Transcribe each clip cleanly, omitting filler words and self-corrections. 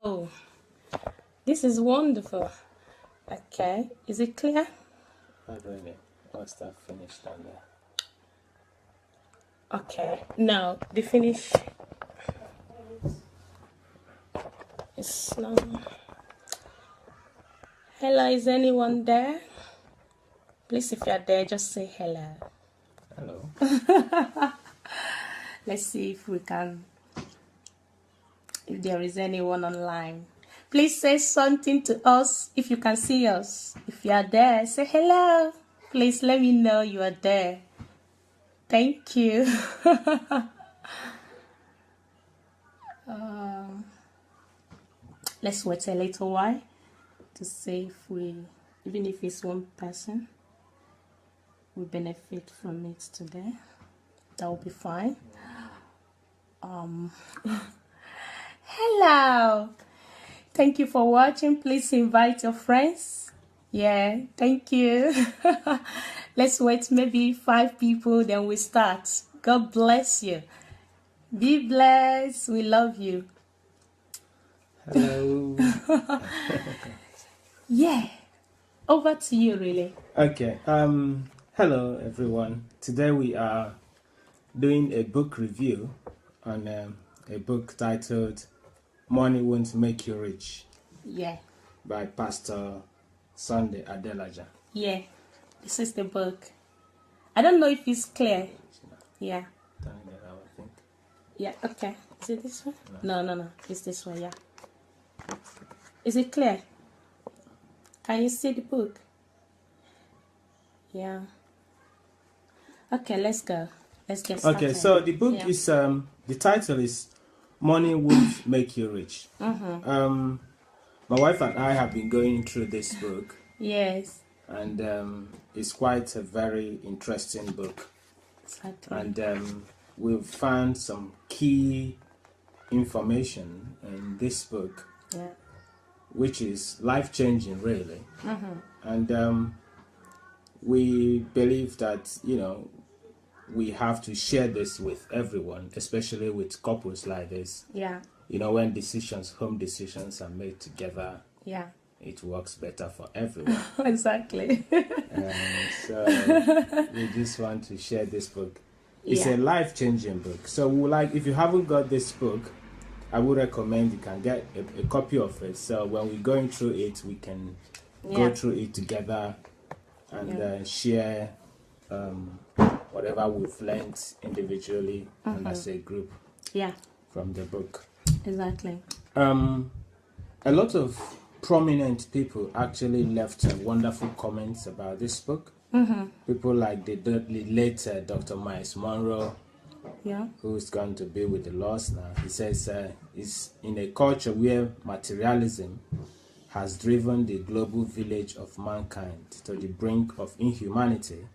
Oh, this is wonderful. Okay, is it clear? Not really. Once that finished down there. Okay, now the finish is now. Hello, is anyone there? Please, if you're there, just say hello. Hello. Let's see if there is anyone online. Please say something to us if you can see us. If you are there, say hello. Please let me know you are there. Thank you. Let's wait a little while to see even if it's one person, we benefit from it today. That will be fine. Hello. Thank you for watching. Please invite your friends. Yeah, thank you. Let's wait maybe 5 people, then we start. God bless you. Be blessed. We love you. Hello. Yeah. Over to you, really. Okay. Hello everyone. Today we are doing a book review on a book titled "Money Won't Make You Rich." Yeah. By Pastor Sunday Adelaja. Yeah. This is the book. I don't know if it's clear. Yeah. Turning it out, I think. Yeah. Okay. Is it this one? No. It's this one. Yeah. Is it clear? Can you see the book? Yeah. Okay, let's go. Let's get started. Okay, so the book is the title is "Money Won't Make You Rich." My wife and I have been going through this book. Yes. And it's quite a very interesting book. Exactly. And we've found some key information in this book, which is life-changing, really. And we believe that, we have to share this with everyone, especially with couples like this. Yeah. When home decisions are made together. Yeah. It works better for everyone. Exactly. So we just want to share this book. It's a life-changing book. So if you haven't got this book, I would recommend you can get a copy of it. So when we're going through it, we can go through it together and share whatever we've learned individually and as a group. Yeah. From the book. Exactly. A lot of prominent people actually left wonderful comments about this book. People like the late Dr. Miles Monroe, who's going to be with the Lord now. He says, it's in a culture where materialism has driven the global village of mankind to the brink of inhumanity.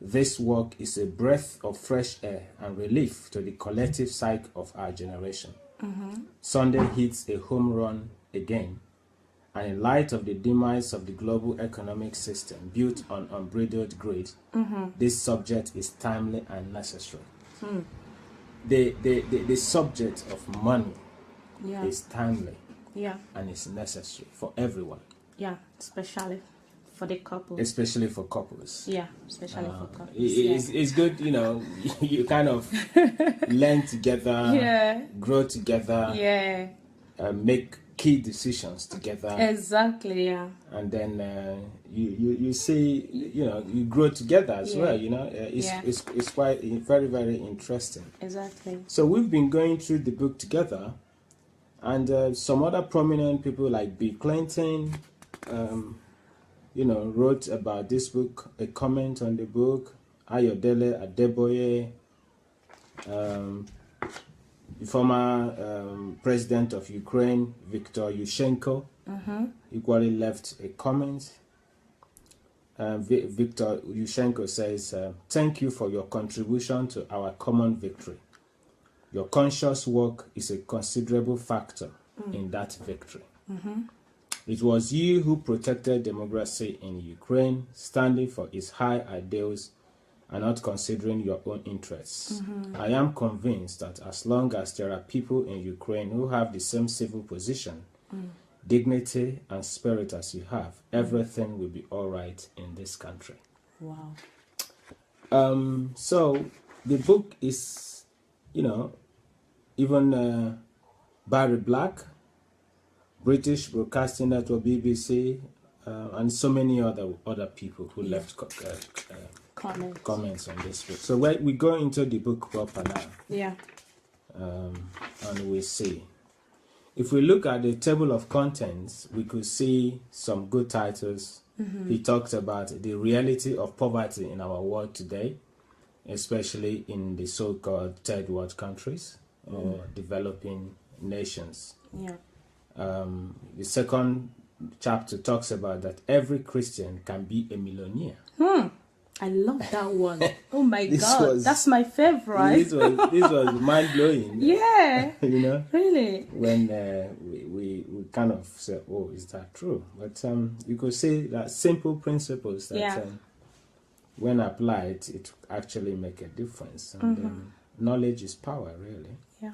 This work is a breath of fresh air and relief to the collective psyche of our generation. Sunday hits a home run again, and in light of the demise of the global economic system built on unbridled greed, this subject is timely and necessary. The subject of money is timely and is necessary for everyone. Yeah, especially for the couples. Especially for couples. Yeah, especially for couples. It's good, you kind of learn together, grow together, make key decisions together. Exactly, yeah. And then you see, you grow together as well, It's quite very, very interesting. Exactly. So we've been going through the book together, and some other prominent people like Bill Clinton, wrote about this book, a comment on the book. Ayodele Adeboye, the former president of Ukraine, Viktor Yushchenko, equally left a comment. Viktor Yushchenko says, "Thank you for your contribution to our common victory. Your conscious work is a considerable factor in that victory. It was you who protected democracy in Ukraine, standing for its high ideals and not considering your own interests. I am convinced that as long as there are people in Ukraine who have the same civil position, dignity, and spirit as you have, everything will be all right in this country. Wow. So the book is, even Barry Black, British Broadcasting Network, BBC, and so many other people who left comments on this book. So we go into the book proper now. Yeah. And we see. If we look at the table of contents, we could see some good titles. He talked about the reality of poverty in our world today, especially in the so-called third world countries or developing nations. Yeah. The second chapter talks about that every Christian can be a millionaire. I love that one. Oh my God, that's my favorite. This was mind blowing. Yeah. Really. When we kind of said, "Oh, is that true?" But you could say that simple principles that when applied, it actually make a difference. And knowledge is power, really. Yeah.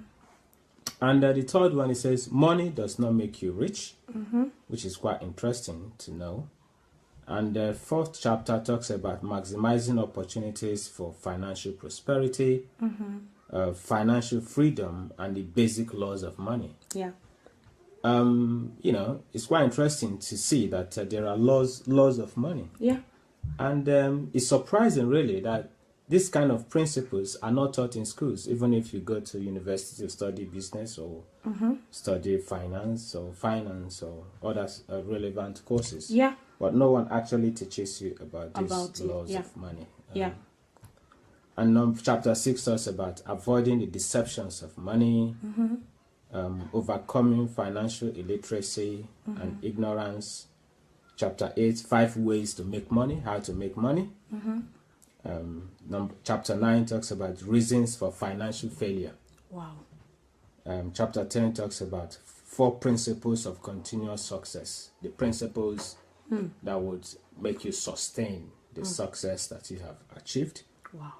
And the third one, it says, money does not make you rich, which is quite interesting to know. And the fourth chapter talks about maximizing opportunities for financial prosperity, financial freedom, and the basic laws of money. Yeah. It's quite interesting to see that there are laws of money. Yeah. And it's surprising, really, that these kind of principles are not taught in schools, even if you go to university to study business or study finance or other relevant courses. Yeah. But no one actually teaches you about these laws of money. And chapter 6 talks about avoiding the deceptions of money, overcoming financial illiteracy and ignorance. Chapter 8, 5 ways to make money, how to make money. Chapter 9 talks about reasons for financial failure. Wow. Chapter 10 talks about 4 principles of continuous success. The principles that would make you sustain the success that you have achieved. Wow.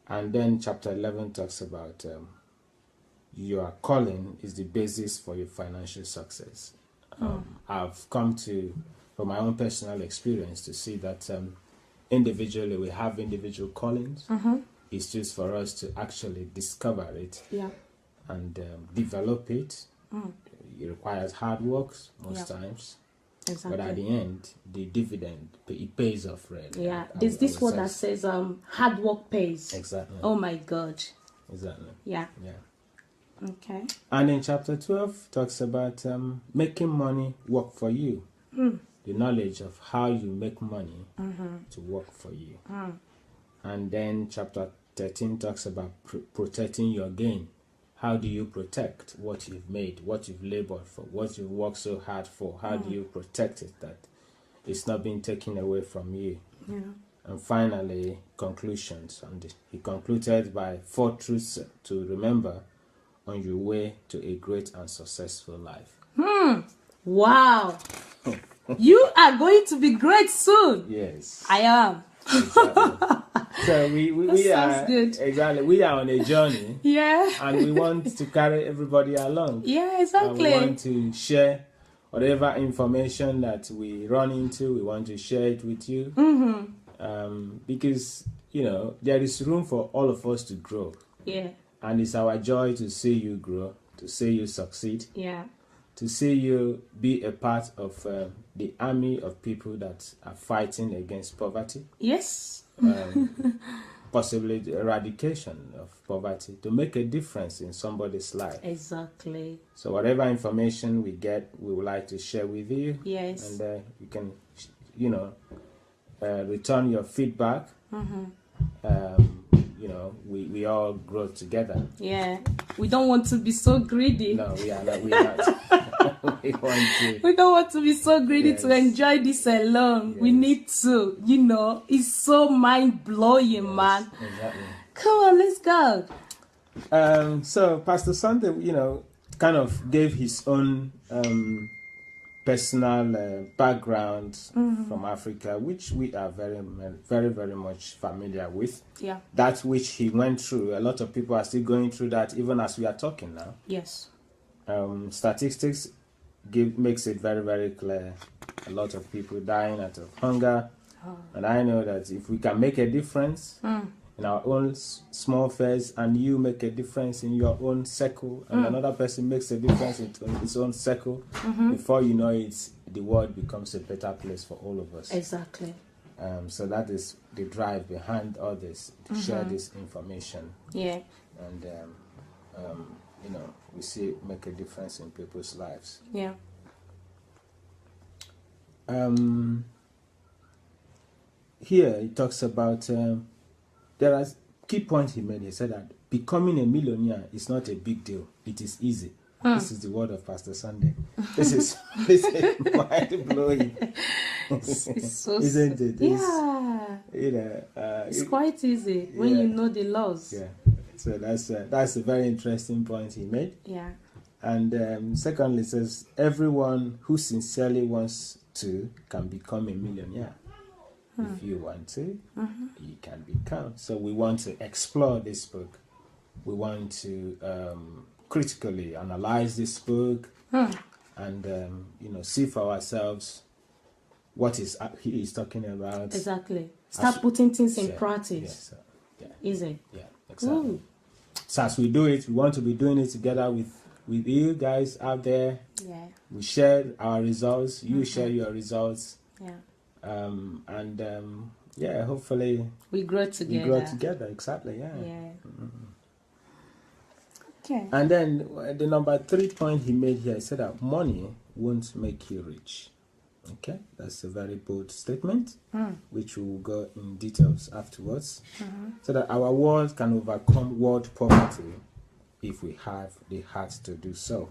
And then chapter 11 talks about your calling is the basis for your financial success. I've come to, from my own personal experience, to see that individually we have individual callings. It's just for us to actually discover it and develop it. It requires hard work most times. Exactly. But at the end, the dividend, it pays off, really. Yeah, there's this one that says hard work pays. Exactly. Oh my God. Exactly. Yeah. Yeah. Okay. And in chapter 12 talks about making money work for you. The knowledge of how you make money to work for you. And then chapter 13 talks about protecting your gain. How do you protect what you've made, what you've labored for, what you've worked so hard for? How do you protect it that it's not being taken away from you? Yeah. And finally, conclusions. And he concluded by 4 truths to remember on your way to a great and successful life. Wow. You are going to be great soon. Yes. I am. Exactly. So we are good. Exactly. We are on a journey. Yeah. And we want to carry everybody along. Yeah, exactly. And we want to share whatever information that we run into. We want to share it with you. Because there is room for all of us to grow. Yeah. And it's our joy to see you grow, to see you succeed. Yeah. To see you be a part of the army of people that are fighting against poverty. Yes. Possibly the eradication of poverty, to make a difference in somebody's life. Exactly. So whatever information we get, we would like to share with you. Yes. And you can, return your feedback. We all grow together. Yeah. We don't want to be so greedy. No, we are not. We are not. We don't want to be so greedy to enjoy this alone. Yes. We need to, it's so mind-blowing, man. Exactly. Come on, let's go. So Pastor Sunday, kind of gave his own personal backgrounds from Africa, which we are very much familiar with. Yeah. That which he went through. A lot of people are still going through that, even as we are talking now. Yes. Statistics makes it very clear. A lot of people dying out of hunger. And I know that if we can make a difference in our own small affairs, and you make a difference in your own circle, and another person makes a difference in his own circle, before you know it, the world becomes a better place for all of us. Exactly. So that is the drive behind all this, to share this information. Yeah. And, we see make a difference in people's lives. Yeah. Here he talks about, there are key points he made. He said that becoming a millionaire is not a big deal. It is easy. This is the word of Pastor Sunday. This is mind blowing. It's so Isn't it? Yeah. It's quite easy when you know the laws. Yeah. So that's a very interesting point he made. Yeah. And secondly, it says everyone who sincerely wants to can become a millionaire. If you want to, you can become. So we want to explore this book. We want to critically analyze this book and see for ourselves what he is talking about. Exactly. Start putting things in practice. Easy. Yeah, exactly. So as we do it, we want to be doing it together with you guys out there. Yeah. We share our results. You share your results. Yeah. Hopefully we grow together. Exactly. Yeah. Okay. And then the number 3 point he made here, he said that money won't make you rich. Okay, that's a very bold statement, which we will go in details afterwards. So that our world can overcome world poverty if we have the heart to do so.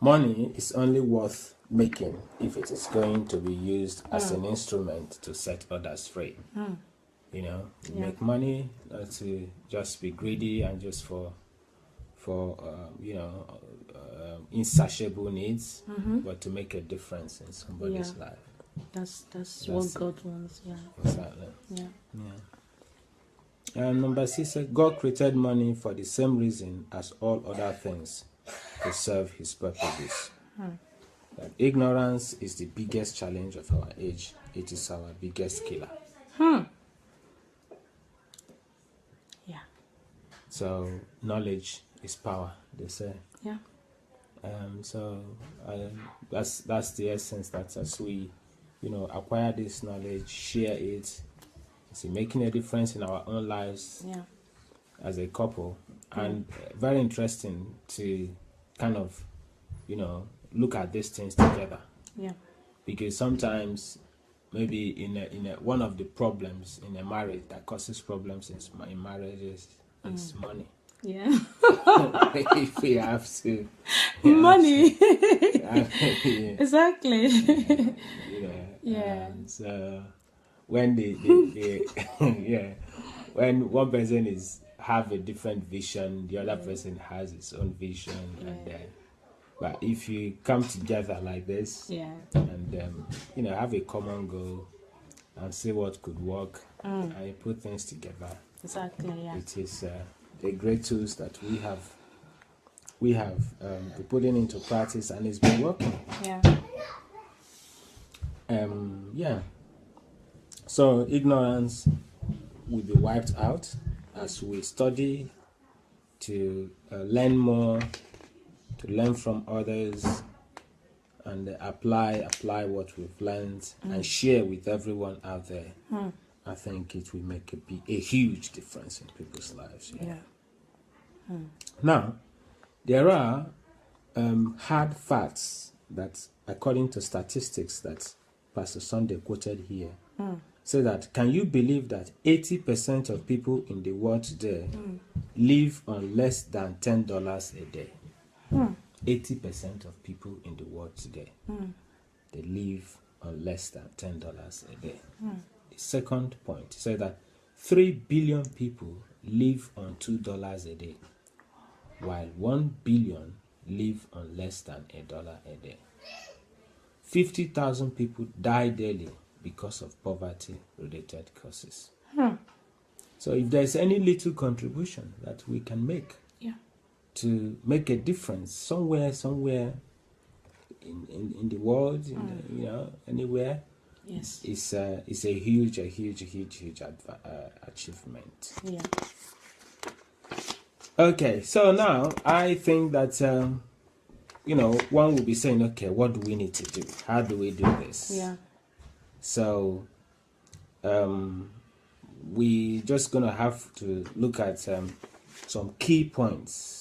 Money is only worth making if it is going to be used as an instrument to set others free. Make money not to just be greedy and just for insatiable needs, but to make a difference in somebody's life. That's what God wants. Yeah. Exactly. Yeah. And number 6 says God created money for the same reason as all other things, to serve His purposes. That ignorance is the biggest challenge of our age. It is our biggest killer. Yeah. So knowledge is power, they say. Yeah. That's the essence. That as we, acquire this knowledge, share it, it's making a difference in our own lives. Yeah. As a couple, and very interesting to kind of, look at these things together. Yeah. Because sometimes, maybe in one of the problems in a marriage that causes problems in marriages is money. Yeah. If we have to. Money. Yeah. Exactly. Yeah. So when when one person have a different vision, the other person has his own vision, and but if you come together like this, and have a common goal and see what could work, and you put things together. Exactly. Yeah. It is the great tools that we have been putting into practice, and it's been working. Yeah. So ignorance will be wiped out as we study to learn more, to learn from others, and apply what we've learned and share with everyone out there. I think it will make a huge difference in people's lives. Now, there are hard facts that, according to statistics that Pastor Sunday quoted here, say that, can you believe that 80% of people in the world today live on less than $10 a day? 80% of people in the world today, they live on less than $10 a day. The second point says that 3 billion people live on $2 a day, while 1 billion live on less than $1 a day. 50,000 people die daily because of poverty-related causes. So if there's any little contribution that we can make to make a difference somewhere in the world, anywhere, yes, it's a huge achievement. Yeah. Okay, so now I think that one will be saying, okay, what do we need to do? How do we do this? Yeah. So we just gonna have to look at some key points.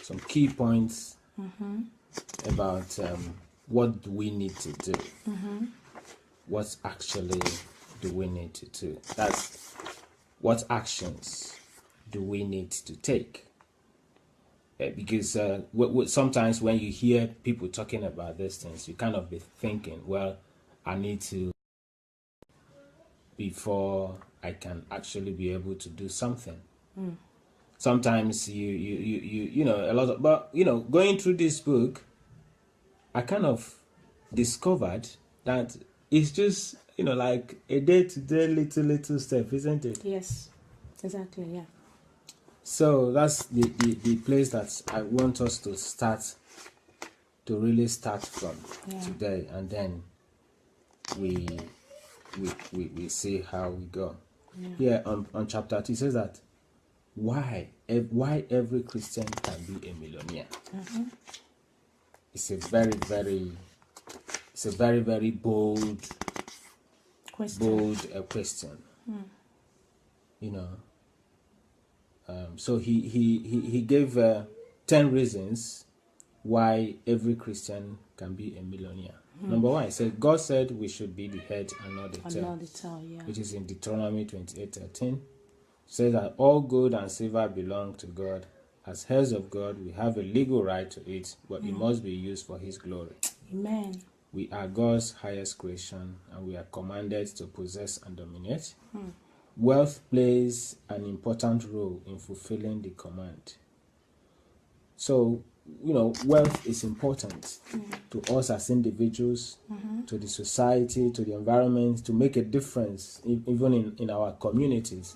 Some key points about what do we need to do. What actually do we need to do? That's what actions do we need to take? Because sometimes when you hear people talking about these things, you kind of be thinking, well, I need to before I can actually be able to do something. Sometimes you know a lot of, but going through this book, I kind of discovered that it's just like a day-to-day little step, isn't it? Yes, exactly. Yeah. So that's the place that I want us to really start from today, and then we see how we go. Here on chapter 2, it says that why every Christian can be a millionaire. It's a very bold question. So he gave 10 reasons why every Christian can be a millionaire. Number 1, he said, God said we should be the head and not the tail, which is in Deuteronomy 28:13. Says that all gold and silver belong to God. As heirs of God, we have a legal right to it, but it must be used for His glory. Amen. We are God's highest creation, and we are commanded to possess and dominate. Wealth plays an important role in fulfilling the command. So, wealth is important to us as individuals, to the society, to the environment, to make a difference, even in our communities,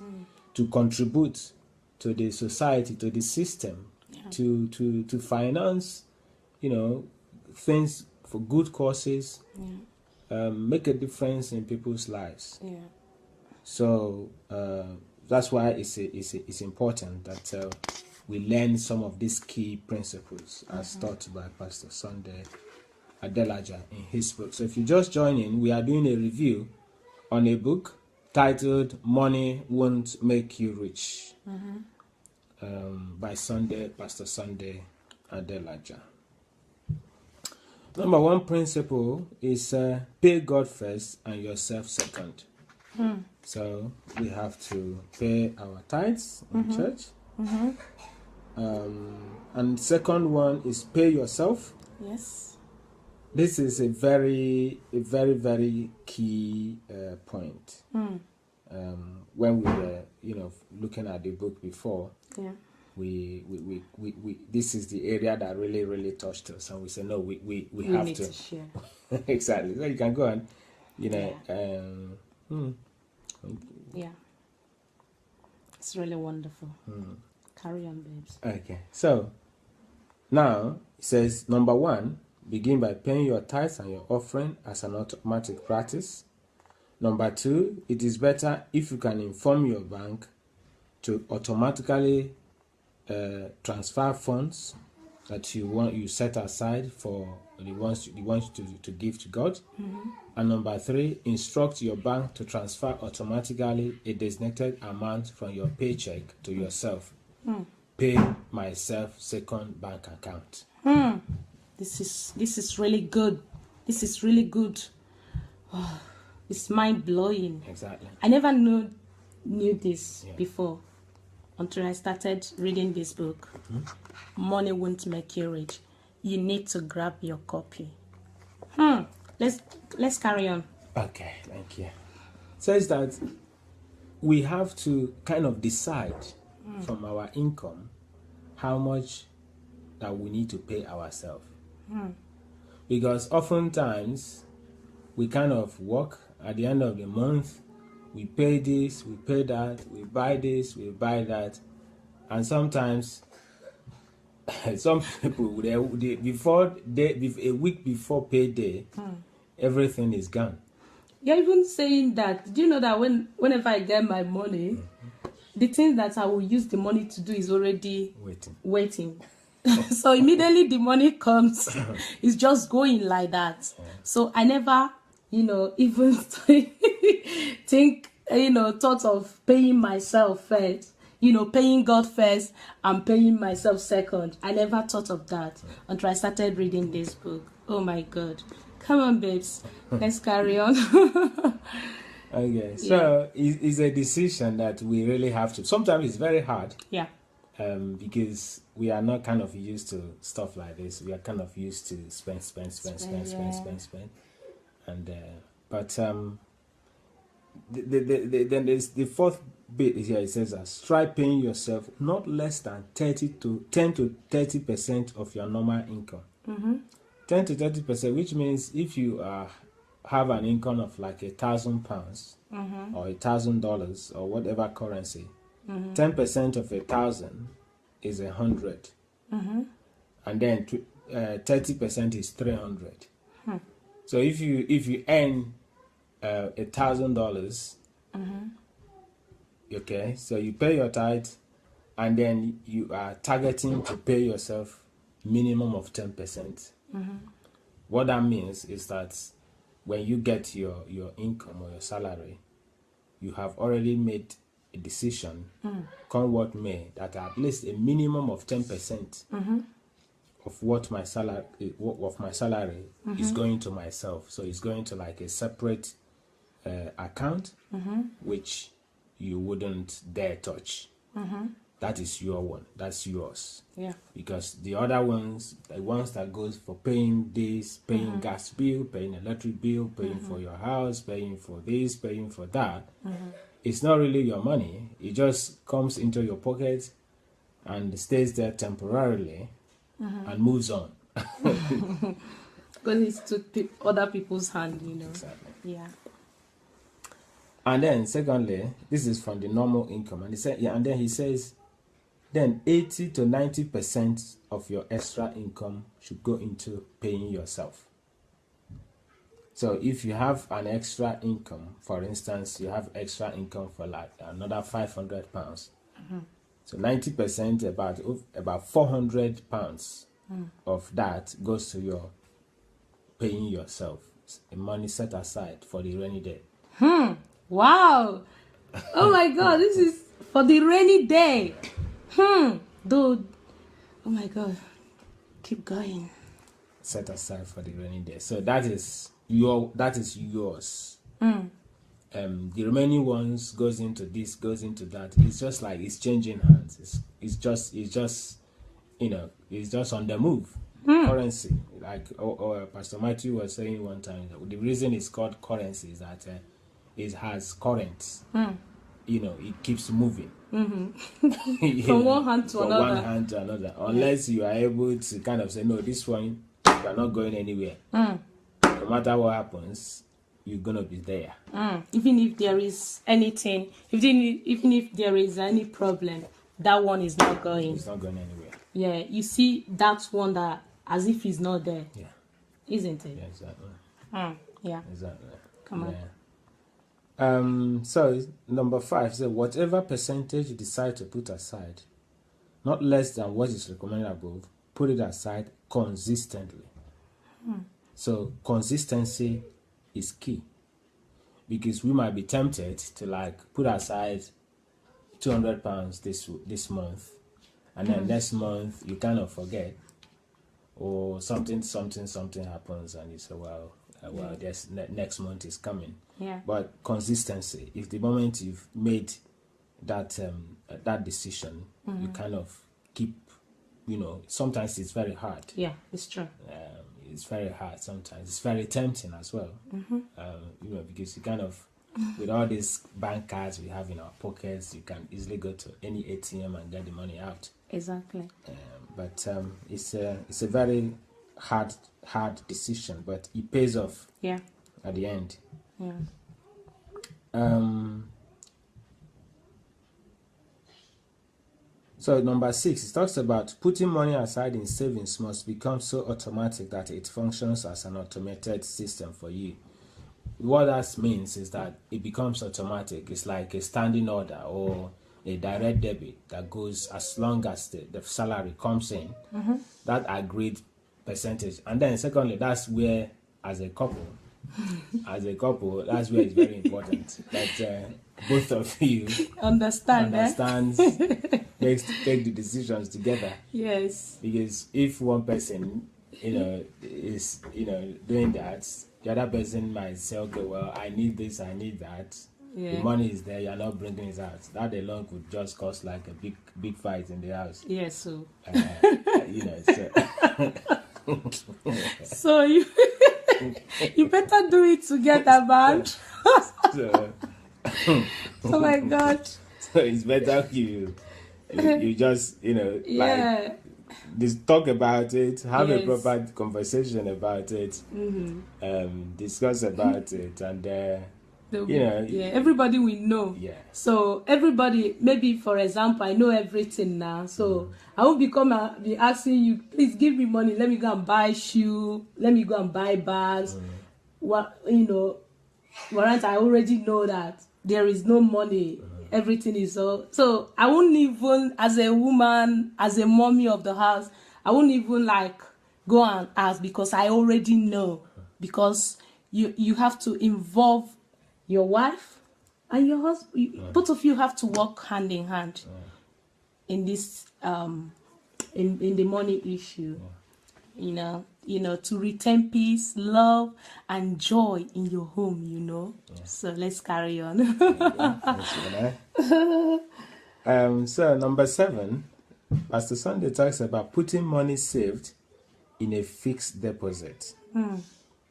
to contribute to the society, to the system, to finance, things for good causes, make a difference in people's lives. Yeah. So that's why it's important that we learn some of these key principles as taught by Pastor Sunday Adelaja in his book. So if you just join in, we are doing a review on a book titled Money Won't Make You Rich by Pastor Sunday Adelaja. Number 1 principle is pay God first and yourself second. So we have to pay our tithes in church. And second one is pay yourself. Yes. This is a very key point. When we were looking at the book before, we this is the area that really touched us, and we said no, we have need to share. Exactly. So you can go on, Yeah, it's really wonderful. Carry on, babes. Okay, so now it says number 1, begin by paying your tithes and your offering as an automatic practice. Number 2, it is better if you can inform your bank to automatically transfer funds that you set aside for the ones to give to God. And number 3, instruct your bank to transfer automatically a designated amount from your paycheck to yourself. Pay myself second bank account. This is really good. This is really good. Oh, it's mind blowing. Exactly. I never knew this before until I started reading this book. Money won't make you rich. You need to grab your copy. Let's carry on. Okay, thank you. It says that we have to kind of decide from our income how much that we need to pay ourselves. Because oftentimes we kind of work at the end of the month, we pay this, we pay that, we buy this, we buy that, and sometimes some people a week before payday, everything is gone. You're even saying that. Do you know that whenever I get my money, the thing that I will use the money to do is already waiting. So immediately the money comes, it's just going like that. So I never, even think, thought of paying myself first. Paying God first and paying myself second. I never thought of that until I started reading this book. Oh my God. Come on, babes. Let's carry on. Okay, so it's a decision that we really have to. Sometimes it's very hard. Yeah. Because we are not kind of used to stuff like this. We are kind of used to spend. And then there's the fourth bit here. It says that try paying yourself not less than 10 to 30% of your normal income. 10 to 30%, which means if you have an income of like £1,000 or $1,000 or whatever currency, 10% of 1,000 is 100, and then 30% is 300. So if you earn $1,000, okay, so you pay your tithe, and then you are targeting to pay yourself minimum of 10%. What that means is that when you get your income or your salary, you have already made a decision, come what may, that at least a minimum of 10% of what my salary is going to myself. So it's going to like a separate account, which you wouldn't dare touch. That is your one. That's yours. Yeah. Because the other ones, the ones that goes for paying this, paying gas bill, paying electric bill, paying for your house, paying for this, paying for that, it's not really your money. It just comes into your pocket and stays there temporarily and moves on. Because it's to other people's hand, Exactly. Yeah. And then, secondly, this is from the normal income, and he says, then 80 to 90% of your extra income should go into paying yourself. So if you have an extra income, for instance, you have extra income for like another £500, so 90%, about £400 of that goes to your paying yourself. It's a money set aside for the rainy day. Wow. Oh my God, this is for the rainy day. Dude. Oh my God. Keep going. Set aside for the rainy day. So that is yours. The remaining ones goes into this, goes into that. It's just like it's changing hands. It's just it's just on the move. Currency. Like Pastor Matthew was saying one time, the reason it's called currency is that it has currents. It keeps moving. From one hand to another. Unless you are able to kind of say, no, this one, you are not going anywhere. No matter what happens, you're going to be there. Even if there is anything, even if there is any problem, that one is not going. It's not going anywhere. Yeah, you see that one that as if he's not there. Yeah. Isn't it? Yeah, exactly. Yeah. Exactly. Come on. Yeah. So number 5 says whatever percentage you decide to put aside, not less than what is recommended above, put it aside consistently. So consistency is key, because we might be tempted to like put aside £200 this month, and then next month you kind of forget, or something happens, and you say, well, this next month is coming. Yeah. But consistency, if the moment you've made that that decision, you kind of keep, sometimes it's very hard. Yeah, it's true. It's very hard sometimes. It's very tempting as well. Because you kind of, with all these bank cards we have in our pockets, you can easily go to any ATM and get the money out. Exactly. but it's a very hard decision, but it pays off. Yeah. At the end. Yeah. So number 6, it talks about putting money aside in savings must become so automatic that it functions as an automated system for you. What that means is that it becomes automatic. It's like a standing order or a direct debit that goes as long as the salary comes in, that agreed percentage. And then secondly, that's where as a couple, that's where it's very important that both of you understand take the decisions together. Yes. Because if one person, is doing that, the other person might say, okay, well, I need this, I need that. Yeah. The money is there, you're not bringing it out. That alone could just cause like a big fight in the house. Yes, so. So you you better do it together, man. Oh my God. So it's better you just, like just talk about it, have a proper conversation about it, discuss about it, and everybody will know. Yeah. So everybody, maybe for example, I know everything now, so I won't be asking you, please give me money, let me go and buy shoe, let me go and buy bags. Whereas I already know that there is no money, everything is all. So I won't even, as a woman, as a mommy of the house, I won't even like go and ask, because I already know. Because you have to involve your wife and your husband. Both of you have to work hand in hand in this in the money issue. To retain peace, love, and joy in your home. So let's carry on. So number 7, Pastor Sunday talks about putting money saved in a fixed deposit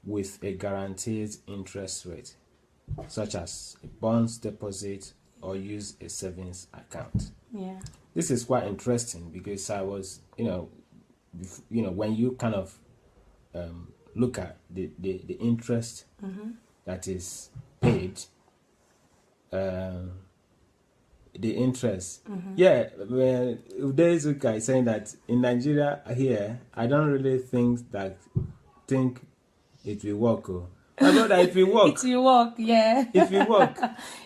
with a guaranteed interest rate, such as a bonds deposit or use a savings account. Yeah. This is quite interesting because I was, when you kind of look at the interest that is paid, the interest. There's a guy saying that in Nigeria here, I don't really think it will work. My brother, it will work. It will work, yeah. It will work.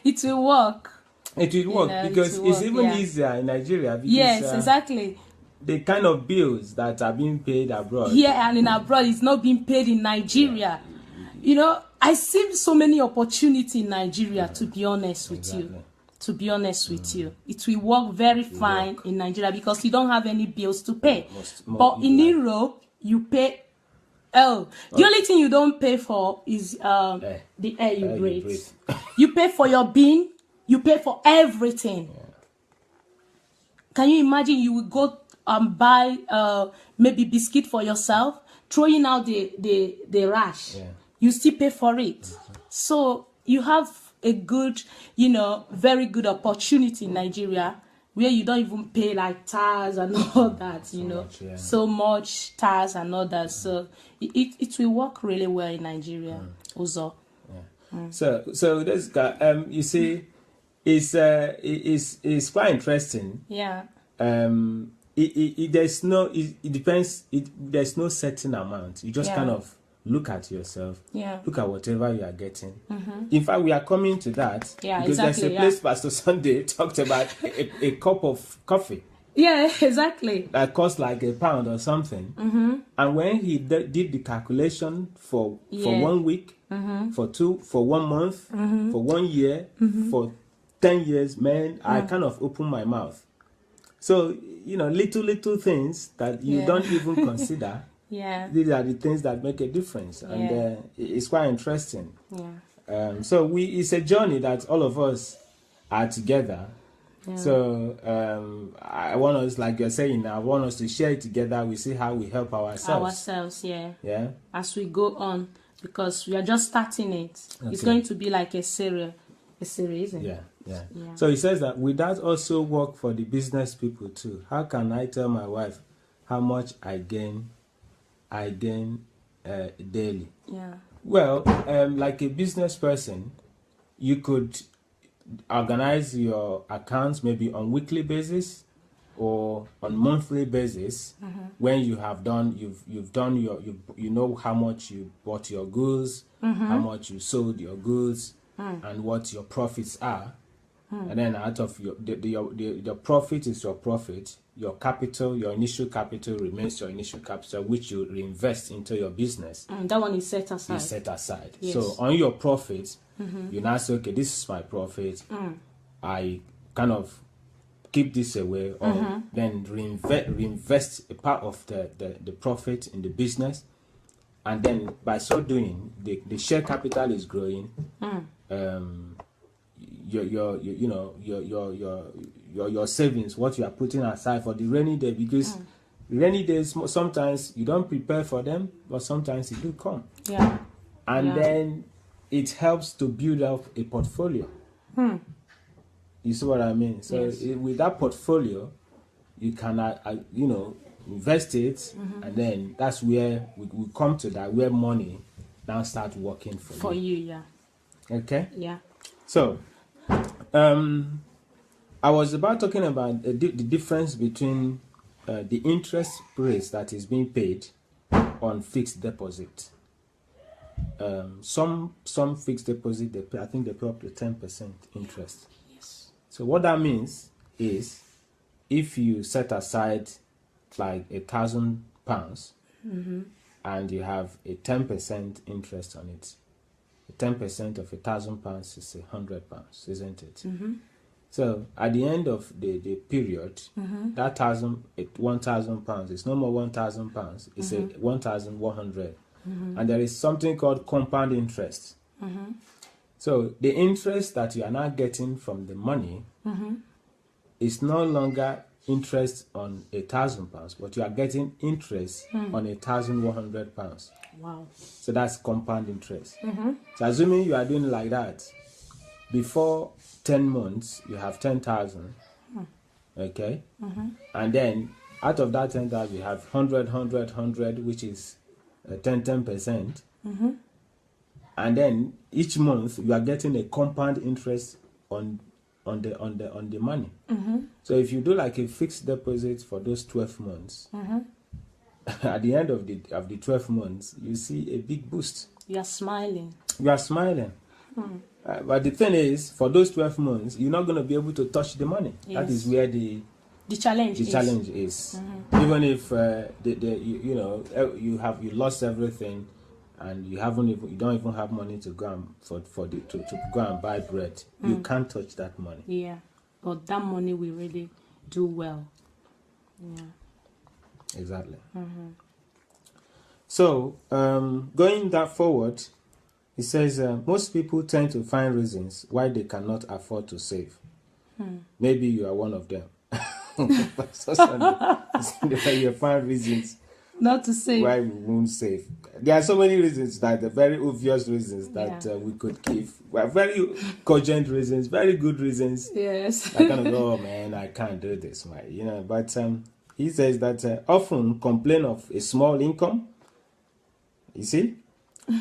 It will work. It will work because it's even easier in Nigeria. Because, yes, exactly. The kind of bills that are being paid abroad. Here and in abroad is not being paid in Nigeria. I see so many opportunities in Nigeria, to be honest with you. To be honest with you. It will work very fine in Nigeria because you don't have any bills to pay. But in Europe, you pay. The only thing you don't pay for is the air you breathe. You pay for your being. You pay for everything. Yeah. Can you imagine you would go and buy maybe biscuit for yourself, throwing out the rash? Yeah. You still pay for it. So you have a good, very good opportunity in Nigeria where you don't even pay like tax and all that, so much tax and all that. So it will work really well in Nigeria also. Yeah. So this guy, you see, it's quite interesting. Yeah. There's no certain amount. You just kind of look at yourself. Yeah. Look at whatever you are getting. In fact, we are coming to that because there's a place Pastor Sunday talked about a cup of coffee. Yeah, exactly. That costs like £1 or something. And when he did the calculation for 1 week, for 1 month, for 1 year, for 10 years, man, I kind of opened my mouth. So, little things that you don't even consider. These are the things that make a difference. And it's quite interesting. Yeah. So it's a journey that all of us are together. Yeah. So I want us, like you're saying, I want us to share it together. We see how we help ourselves. Yeah. As we go on, because we are just starting it. Okay. It's going to be like a series, isn't it? Yeah. So he says that, will that also work for the business people too? How can I tell my wife how much I gain daily. Yeah. Well, like a business person, you could organize your accounts maybe on weekly basis or on monthly basis. When you have done you've done your you know how much you bought your goods, how much you sold your goods, and what your profits are. And then out of your profit is your profit. Your capital, your initial capital remains your initial capital, which you reinvest into your business. That one is set aside. Is set aside. Yes. So on your profit, you now say, okay, this is my profit. I kind of keep this away, or then reinvest a part of the profit in the business, and then by so doing, the share capital is growing. Your savings, what you are putting aside for the rainy day, because rainy days sometimes you don't prepare for them, but sometimes it do come. Yeah. And then it helps to build up a portfolio. You see what I mean? So Yes. with that portfolio, you can invest it, and then that's where we come to that, where money now start working for you. Yeah. Okay. Yeah. So I was about talking about the difference between the interest rates that is being paid on fixed deposit. Some fixed deposit, they pay, I think they pay up to 10% interest. Yes. So what that means is, if you set aside like £1,000 and you have a 10% interest on it, 10% of £1,000 is £100, isn't it? So at the end of the period, that £1,000 is no more £1,000; it's a 1,100, and there is something called compound interest. So the interest that you are now getting from the money is no longer interest on £1,000, but you are getting interest on £1,100. Wow. So that's compound interest. So assuming you are doing it like that, before 10 months, you have 10,000. Okay? And then out of that 10,000, you have 100, which is 10%. And then each month, you are getting a compound interest on the money. So if you do like a fixed deposit for those 12 months, at the end of the 12 months, you see a big boost. You are smiling. You are smiling. But the thing is, for those 12 months, you're not going to be able to touch the money. Yes. That is where the challenge is. Even if you lost everything, and you don't even have money to go and to go and buy bread, you can't touch that money. Yeah, but that money will really do well. Yeah. Exactly. So going that forward, it says most people tend to find reasons why they cannot afford to save. Maybe you are one of them. You find reasons not to save. Why we won't save. There are so many reasons, that the very obvious reasons that we could give. Well, very cogent reasons, very good reasons. Yes. I kind of go, oh man, I can't do this, But he says that often complain of a small income, you see,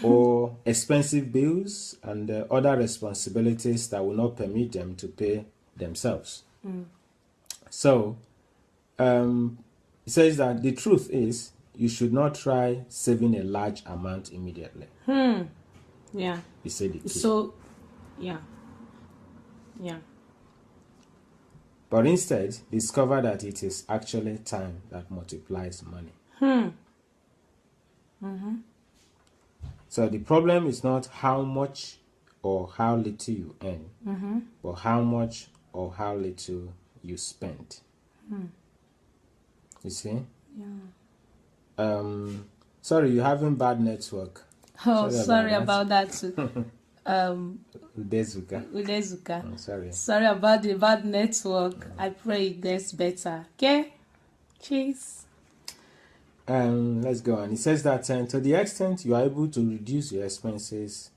or expensive bills and other responsibilities that will not permit them to pay themselves. So, he says that the truth is, you should not try saving a large amount immediately. Yeah. He said it. So, yeah. But instead, discover that it is actually time that multiplies money. So the problem is not how much or how little you earn, but how much or how little you spend. You see? Yeah. Sorry, you're having bad network. Oh, sorry about that too. Udezuka. I'm sorry. Sorry about the bad network. I pray it gets better. Okay? Cheers. Let's go on. It says that to the extent you are able to reduce your expenses,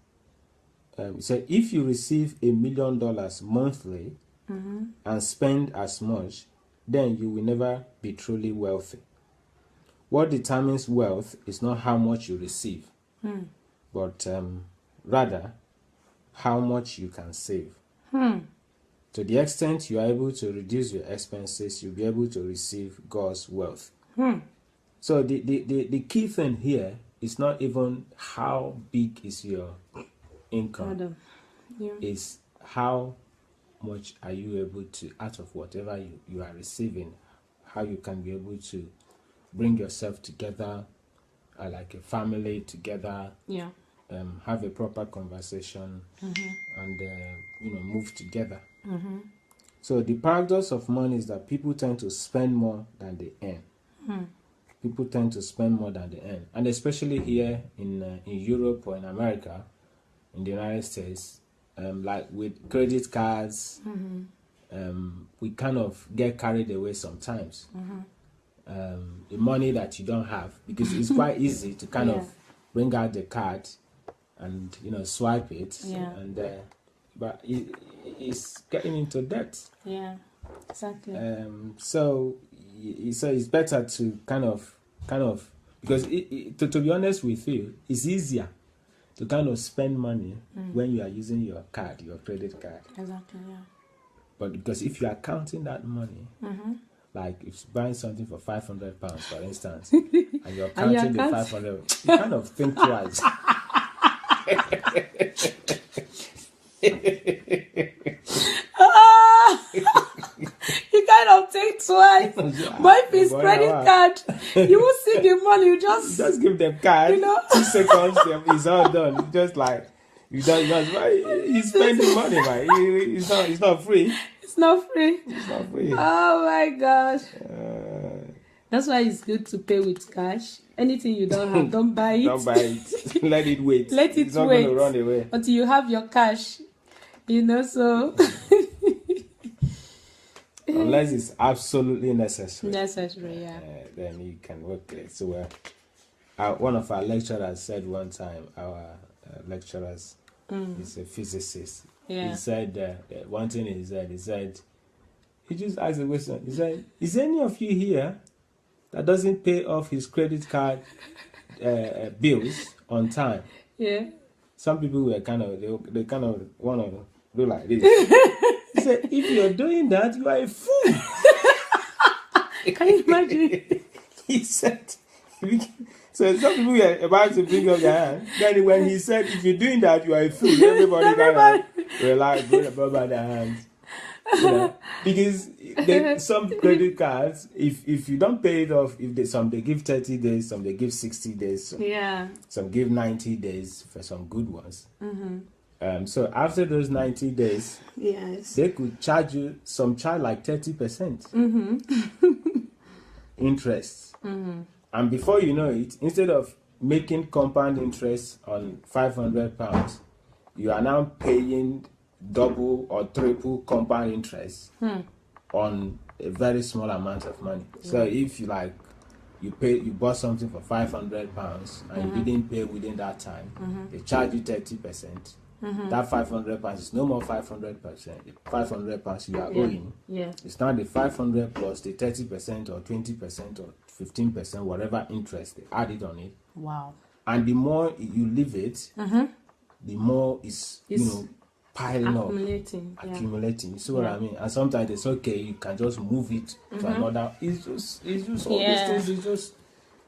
so if you receive $1 million monthly and spend as much, then you will never be truly wealthy. what determines wealth is not how much you receive, but rather how much you can save. To the extent you are able to reduce your expenses, you'll be able to receive God's wealth. So the key thing here is not even how big is your income. It's how much are you able to, out of whatever you are receiving, how you can be able to bring yourself together, like a family together, have a proper conversation, and move together. So the paradox of money is that people tend to spend more than they earn. People tend to spend more than they earn, and especially here in Europe or in America, in the United States, like with credit cards, we kind of get carried away sometimes. The money that you don't have, because it's quite easy to kind of bring out the card and swipe it, and but it's getting into debt. Yeah, exactly. So it's better to kind of because to be honest with you, it's easier to kind of spend money when you are using your card, your credit card. Exactly, yeah. But because if you are counting that money, like if you're buying something for £500, for instance, and you're counting the 500, you kind of think twice. You kind of think twice. But if it's credit card, you will see the money. You just give them card. 2 seconds, it's all done. Just like you he's spending money, right? It's not free. It's not free. It's not free. Oh my gosh. That's why it's good to pay with cash. Anything you don't have, don't buy it. Don't buy it. Let it wait. Let it it's not wait going to run away until you have your cash. So. Unless it's absolutely necessary. Necessary, yeah. Then you can work it. So, one of our lecturers said one time, our lecturers, he's a physicist. Yeah. He said, one thing he said, he just asked a question. He said, is any of you here that doesn't pay off his credit card bills on time? Yeah. Some people were they kind of want to do like this. He said, if you're doing that, you are a fool. Can you imagine? He said, so some people were about to bring up their hand. Then when he said, if you're doing that, you are a fool, everybody kind of realized, bring up their hands. Because some credit cards, if you don't pay it off, some they give 30 days, some they give 60 days, some give 90 days for some good ones. So after those 90 days, they could charge you like 30% interest. And before you know it, instead of making compound interest on £500, you are now paying double or triple compound interest on a very small amount of money. So if you you bought something for £500 and you didn't pay within that time, they charge you 30%. That £500 is no more £500. The £500 you are owing. It's not the 500 plus the 30% or 20% or 15%, whatever interest they added on it. Wow. And the more you leave it, the more it's piling accumulating, up, accumulating. You see what I mean? And sometimes it's okay, you can just move it to another. It's just all these things. It's just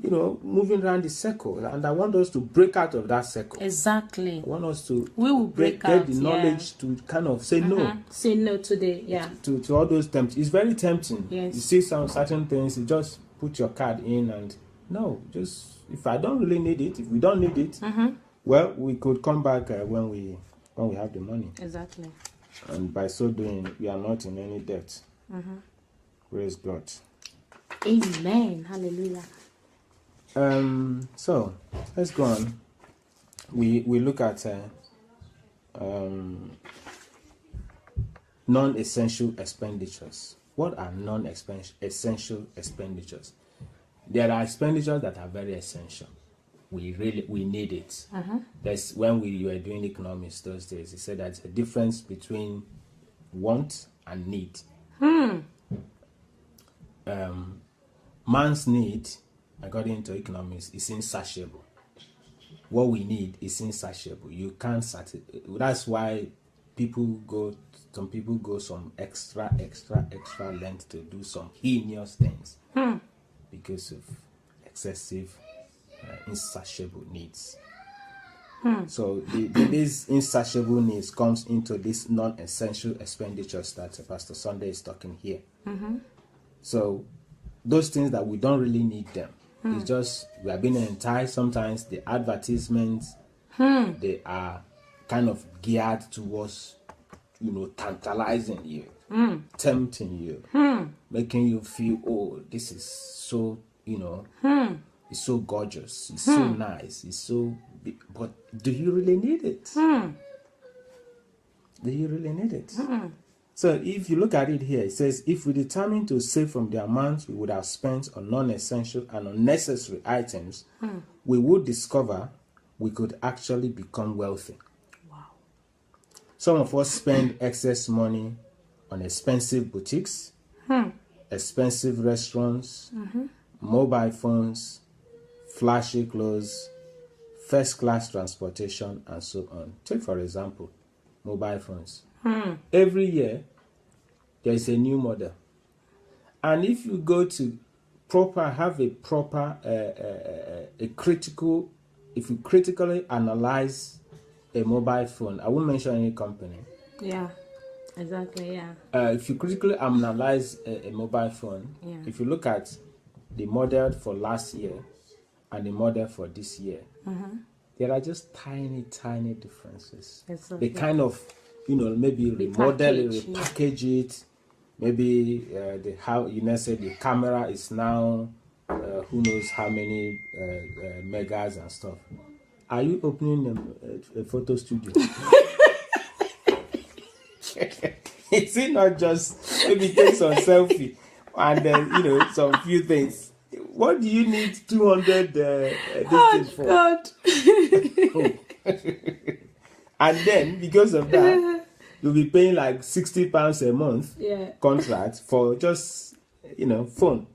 moving around the circle. And I want us to break out of that circle. Exactly. I want us to we will get the knowledge to kind of say no. Say no today. To all those tempting. It's very tempting. Yes. You see some certain things, you just put your card in and just if I don't really need it, if we don't need it, well, we could come back when we have the money. Exactly. And by so doing, we are not in any debt. Praise God. Amen. Hallelujah. So let's go on. We look at non-essential expenditures. What are non-essential expenditures? There are expenditures that are very essential. We need it. That's when you were doing economics those days. He said there's a difference between want and need. Man's need according to economics, is insatiable. What we need is insatiable. You can't satisfy. That's why some people go some extra length to do some heinous things because of excessive insatiable needs. So these insatiable needs comes into these non-essential expenditures that Pastor Sunday is talking here. So those things that we don't really need them. It's just we are being enticed. Sometimes the advertisements they are kind of geared towards, tantalizing you, tempting you, making you feel, oh, this is so, it's so gorgeous, it's so nice, it's so big. But do you really need it? Do you really need it? So if you look at it here, it says, if we determine to save from the amounts we would have spent on non-essential and unnecessary items, we would discover we could actually become wealthy. Wow. Some of us spend excess money on expensive boutiques, expensive restaurants, mobile phones, flashy clothes, first-class transportation, and so on. Take, for example, mobile phones. Every year, there is a new model. And if you go to if you critically analyze a mobile phone, I won't mention any company. Yeah, exactly, yeah. If you critically analyze a mobile phone, if you look at the model for last year and the model for this year, there are just tiny differences. Exactly. They kind of, maybe remodel it, repackage it. Maybe say the camera is now who knows how many megas and stuff. Are you opening a photo studio? Is it not just maybe take some selfie and then some few things? What do you need 200 this thing for? God. And then because of that, you'll be paying like £60 a month contract for just phone.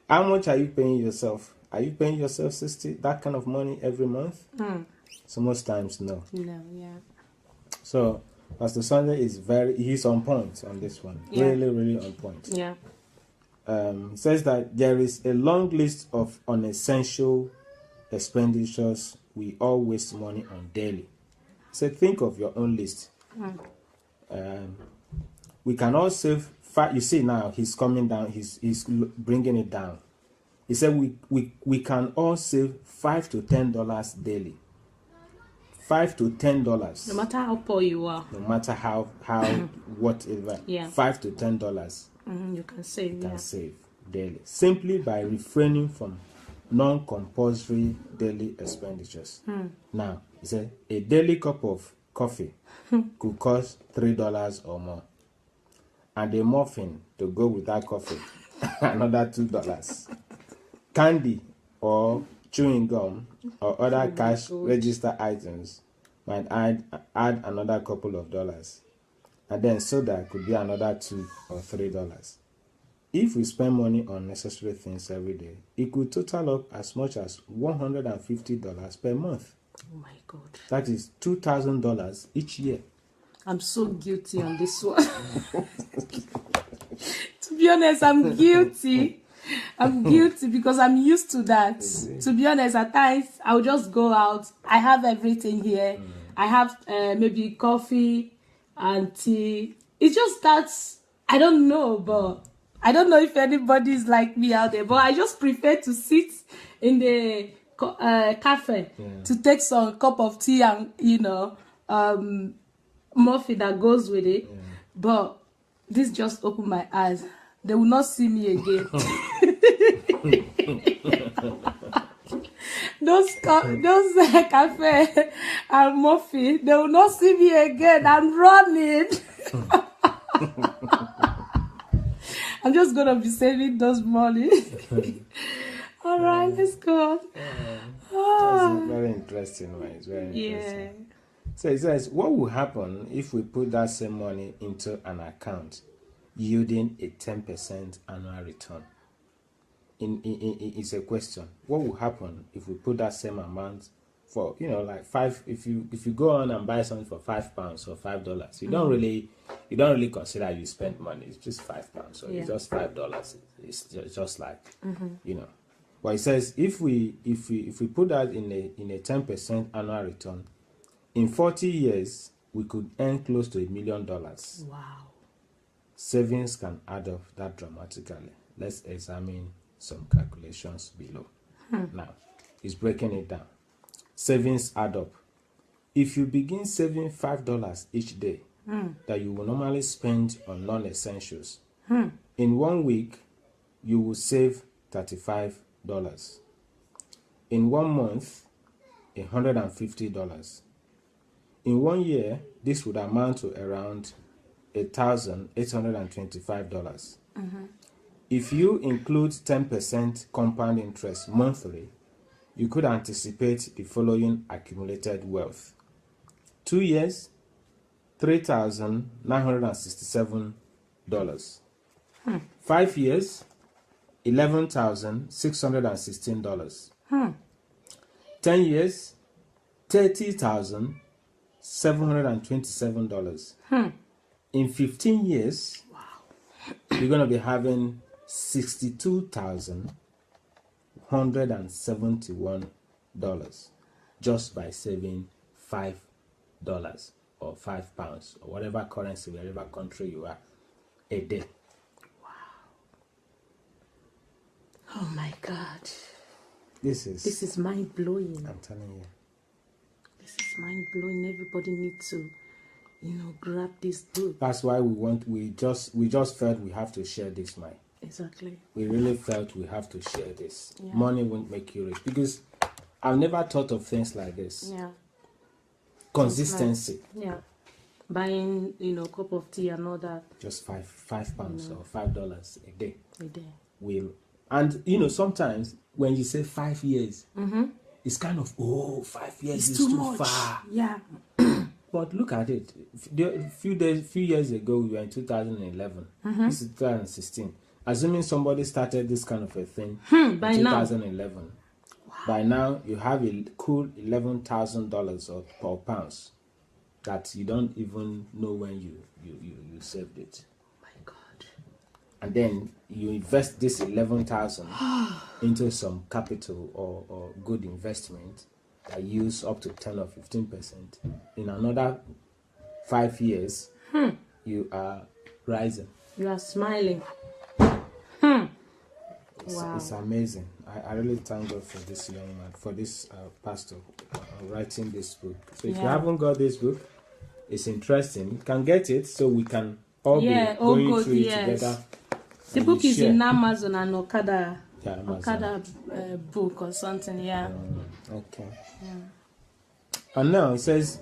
How much are you paying yourself? Are you paying yourself 60 that kind of money every month? So most times no. No, yeah. So Pastor Sunday he's on point on this one. Really on point. Yeah. Says that there is a long list of unessential expenditures we all waste money on daily. So think of your own list. We can all save. You see now he's coming down. He's bringing it down. He said we can all save $5 to $10 daily. $5 to $10. No matter how poor you are. No matter how whatever. Yeah. $5 to $10. You can save. You can save daily simply by refraining from non-compulsory daily expenditures. Now, he said a daily cup of coffee could cost $3 or more, and a muffin to go with that coffee another $2. Candy or chewing gum or other cash register items might add another couple of dollars, and then soda could be another $2 or $3. If we spend money on necessary things every day, it could total up as much as $150 per month. Oh my God. That is $2,000 each year. I'm so guilty on this one. To be honest, I'm guilty. I'm guilty because I'm used to that. To be honest, at times I'll just go out. I have everything here. I have maybe coffee and tea. It's just that I don't know, but I don't know if anybody's like me out there. But I just prefer to sit in the cafe to take some cup of tea and muffin that goes with it. But this just opened my eyes. They will not see me again. Those cafe and muffin, they will not see me again. I'm running. I'm just gonna be saving those money. All right, let's go. That's very interesting, right? It's very interesting. So it says, what will happen if we put that same money into an account yielding a 10% annual return? is a question. What will happen if we put that same amount for, like five? If you go on and buy something for £5 or $5, you don't really consider you spend money. It's just £5, so it's just $5. It's just like But it says if we put that in a 10% annual return, in 40 years we could earn close to $1 million. Wow. Savings can add up that dramatically. Let's examine some calculations below. Now, it's breaking it down. Savings add up. If you begin saving $5 each day that you will normally spend on non-essentials, in 1 week, you will save $35. In 1 month, $150. In 1 year, this would amount to around $1,825. If you include 10% compound interest monthly, you could anticipate the following accumulated wealth. 2 years, $3,967. 5 years, $11,616. 10 years, $30,727. In 15 years, you're going to be having $62,171 just by saving $5 or £5 or whatever currency, wherever country you are, a day. Oh my God. This is mind blowing. I'm telling you. This is mind blowing. Everybody needs to, grab this book. That's why we just felt we have to share this, Mike. Exactly. We really felt we have to share this. Yeah. Money won't make you rich, because I've never thought of things like this. Yeah. Consistency. Yeah. Buying, a cup of tea and all that. Just £5 or $5 a day. A day. And sometimes when you say 5 years, it's kind of 5 years is too far. Yeah. But look at it. A few years ago, we were in 2011. This is 2016. Assuming somebody started this kind of a thing in 2011, by now you have a cool $11,000 or pounds that you don't even know when you saved it. My God. And then you invest this 11,000 into some capital or good investment that yields up to 10 or 15%. In another 5 years, you are rising. You are smiling. Wow. It's amazing. I really thank God for this young man, for this pastor writing this book. So if you haven't got this book, it's interesting. You can get it, so we can all be going through it together. The book is in Amazon and Okada. Yeah, Amazon. Okada book or something. Yeah. Okay. Yeah. And now it says,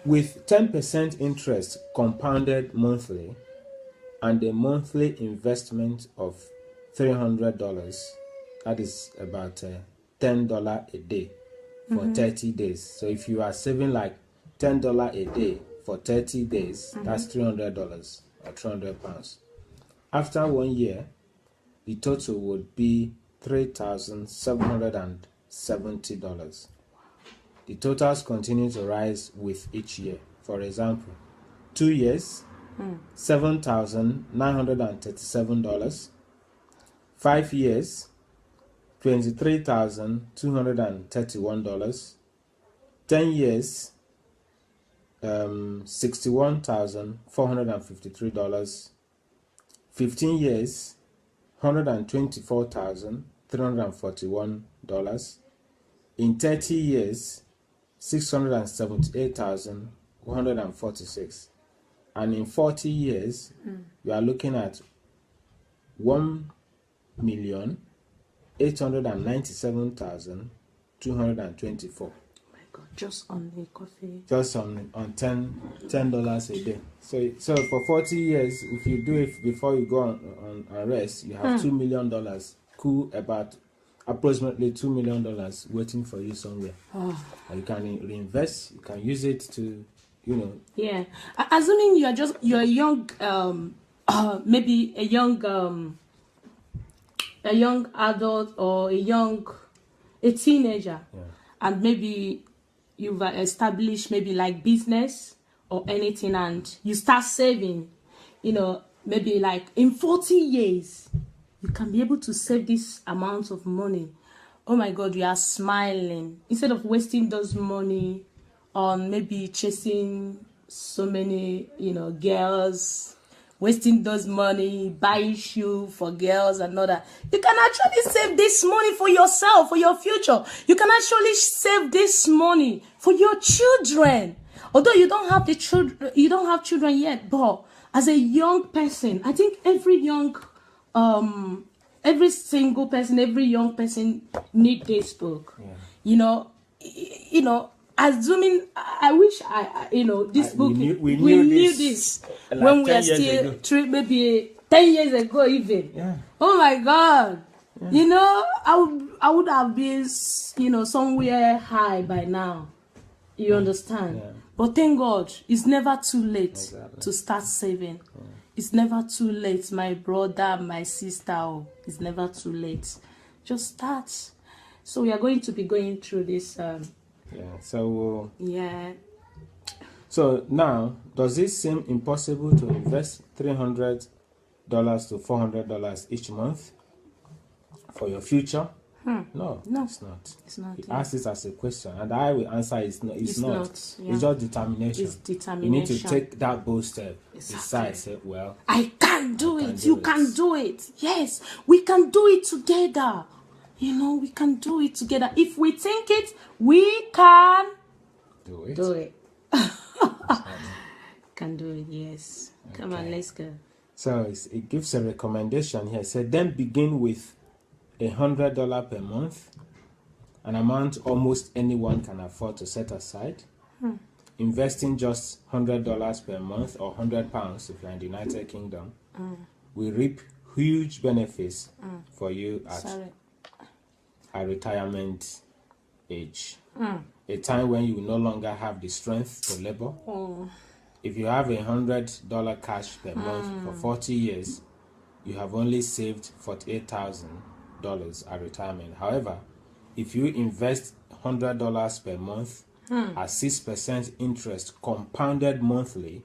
with 10% interest compounded monthly and a monthly investment of $300, that is about $10 a day for 30 days. So if you are saving like $10 a day for 30 days, that's $300 or £300. After 1 year, the total would be $3,770. The totals continue to rise with each year. For example, 2 years, $7,937. 5 years, $23,231. 10 years, $61,453. 15 years, $124,341. In 30 years, $678,146. And in 40 years, you are looking at $1,897,224. God, just on the coffee. Just on $10 a day. So for 40 years, if you do it before you go on rest, you have $2 million. Cool, about approximately $2 million waiting for you somewhere. And you can reinvest. You can use it to, Yeah, assuming you're a young, maybe a young a young adult or a teenager, and maybe you've established maybe like business or anything, and you start saving, you know, maybe like in 40 years, you can be able to save this amount of money. Oh my God, you are smiling. Instead of wasting those money on maybe chasing so many, you know, girls, wasting those money, buying shoes for girls and all that. You can actually save this money for yourself, for your future. You can actually save this money for your children. Although you don't have children yet, but as a young person, I think every single person, every young person need this book. Yeah. You know, assuming, I wish this book, we knew this like when we are still maybe 10 years ago even. Yeah. Oh my God. Yeah. You know, I would have been, you know, somewhere high by now. You understand? Yeah. But thank God, it's never too late to start saving. Yeah. It's never too late, my brother, my sister. Oh, it's never too late. Just start. So we are going to be going through this. So now, does it seem impossible to invest $300 to $400 each month for your future? No, it's not. It's not. He asked this as a question, and I will answer it's not. It's not. Yeah. It's just determination. It's determination. You need to take that bold step. Exactly. Say, well, I can do it. You can do it. Yes, we can do it together. You know, we can do it together. If we think it, we can do it. Do it. Can do it. Yes. Okay. Come on, let's go. So it gives a recommendation here. It said, then begin with $100 per month, an amount almost anyone can afford to set aside. Investing just $100 per month or £100 if you're in the United Kingdom will reap huge benefits for you at a retirement age, a time when you no longer have the strength to labor. If you have $100 cash per month for 40 years, you have only saved $48,000 at retirement. However, if you invest $100 per month at 6% interest compounded monthly,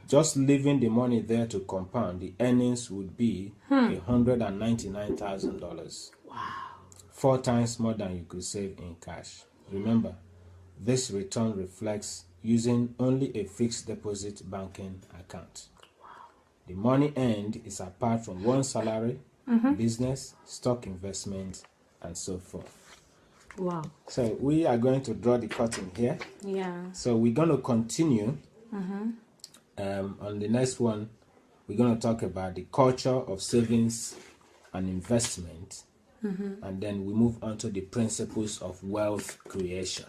just leaving the money there to compound, the earnings would be $199,000. Wow. 4 times more than you could save in cash. Remember, this return reflects using only a fixed deposit banking account. Wow. The money earned is apart from one's salary, business, stock investment, and so forth. Wow. So we are going to draw the curtain here. Yeah. So we're going to continue. On the next one, we're going to talk about the culture of savings and investment. And then we move on to the principles of wealth creation.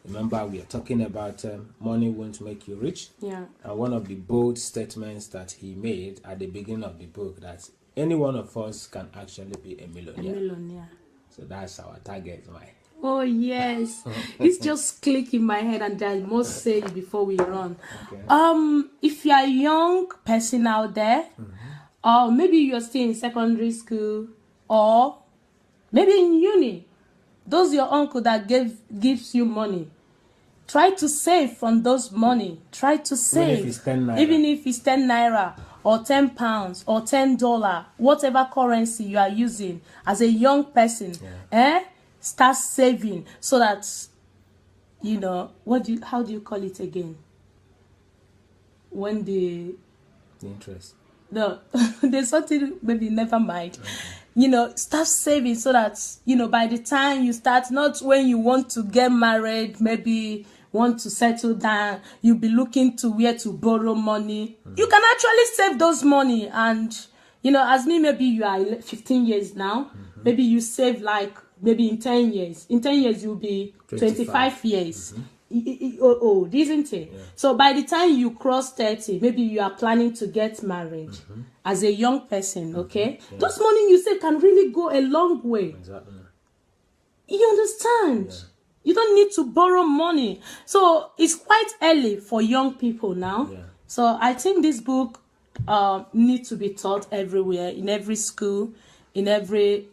Remember, we are talking about money won't make you rich. Yeah. And one of the bold statements that he made at the beginning of the book, that any one of us can actually be a millionaire. A millionaire. So that's our target, Mike. Oh yes, it's just click in my head, and I must say it before we run. Okay. If you are a young person out there, or maybe you're still in secondary school, or maybe in uni, those your uncle that gives you money, try to save from those money. Try to save, even if it's 10 naira or 10 pounds or $10, whatever currency you are using as a young person. Start saving so that, you know, how do you call it again? When the interest. No, there's something, maybe never mind. Okay. You know, start saving so that, you know, by the time you start, not when you want to get married, maybe want to settle down, you'll be looking to where to borrow money. You can actually save those money. And, you know, as me, maybe you are 15 years now, maybe you save like, maybe in 10 years. In 10 years, you'll be 25 years. Isn't it? Yeah. So by the time you cross 30, maybe you are planning to get married as a young person, okay? Yeah. Those money you save can really go a long way. Exactly. You understand? Yeah. You don't need to borrow money. So it's quite early for young people now. Yeah. So I think this book needs to be taught everywhere, in every school, in every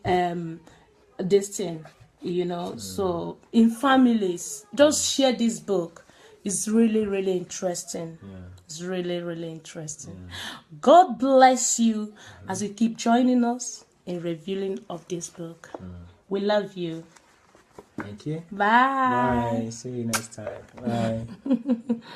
this thing, you know. So in families, just share this book. It's really, really interesting. It's really, really interesting. God bless you as you keep joining us in revealing of this book. We love you. Thank you. Bye. Bye. See you next time. Bye.